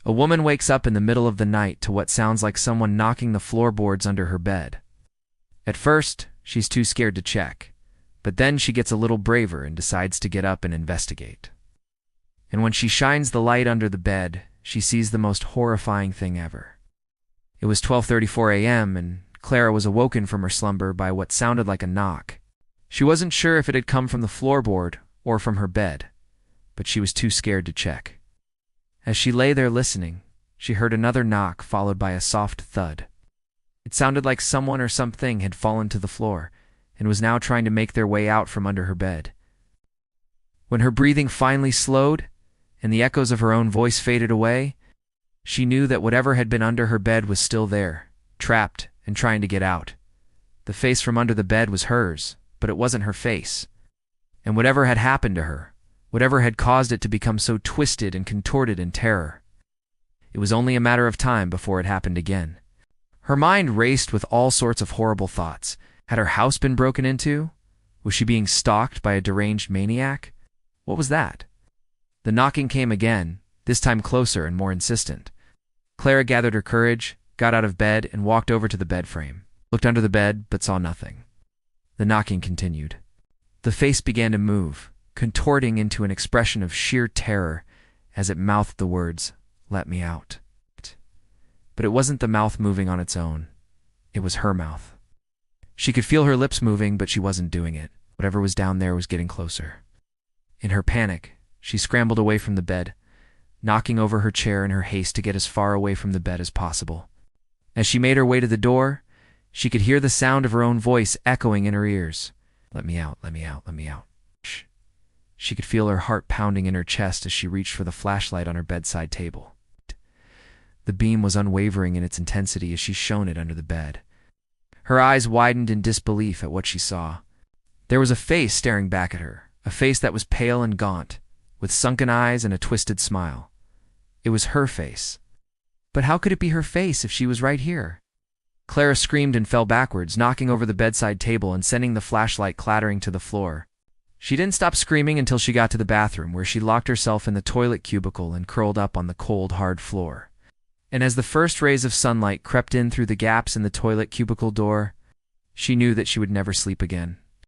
A woman wakes up in the middle of the night to what sounds like someone knocking the floorboards under her bed. At first, she's too scared to check, but then she gets a little braver and decides to get up and investigate. And when she shines the light under the bed, she sees the most horrifying thing ever. It was 12:34 a.m., and Clara was awoken from her slumber by what sounded like a knock. She wasn't sure if it had come from the floorboard or from her bed, but she was too scared to check. As she lay there listening, she heard another knock followed by a soft thud. It sounded like someone or something had fallen to the floor and was now trying to make their way out from under her bed. When her breathing finally slowed and the echoes of her own voice faded away, she knew that whatever had been under her bed was still there, trapped and trying to get out. The face from under the bed was hers, but it wasn't her face. And whatever had happened to her, whatever had caused it to become so twisted and contorted in terror, it was only a matter of time before it happened again. Her mind raced with all sorts of horrible thoughts. Had her house been broken into? Was she being stalked by a deranged maniac? What was that? The knocking came again, this time closer and more insistent. Clara gathered her courage, got out of bed, and walked over to the bed frame. Looked under the bed, but saw nothing. The knocking continued. The face began to move, contorting into an expression of sheer terror as it mouthed the words, "Let me out." But it wasn't the mouth moving on its own. It was her mouth. She could feel her lips moving, but she wasn't doing it. Whatever was down there was getting closer. In her panic, she scrambled away from the bed, knocking over her chair in her haste to get as far away from the bed as possible. As she made her way to the door, she could hear the sound of her own voice echoing in her ears. "Let me out, let me out, let me out." Shh. She could feel her heart pounding in her chest as she reached for the flashlight on her bedside table. The beam was unwavering in its intensity as she shone it under the bed. Her eyes widened in disbelief at what she saw. There was a face staring back at her, a face that was pale and gaunt, with sunken eyes and a twisted smile. It was her face. But how could it be her face if she was right here? Clara screamed and fell backwards, knocking over the bedside table and sending the flashlight clattering to the floor. She didn't stop screaming until she got to the bathroom, where she locked herself in the toilet cubicle and curled up on the cold, hard floor. And as the first rays of sunlight crept in through the gaps in the toilet cubicle door, she knew that she would never sleep again.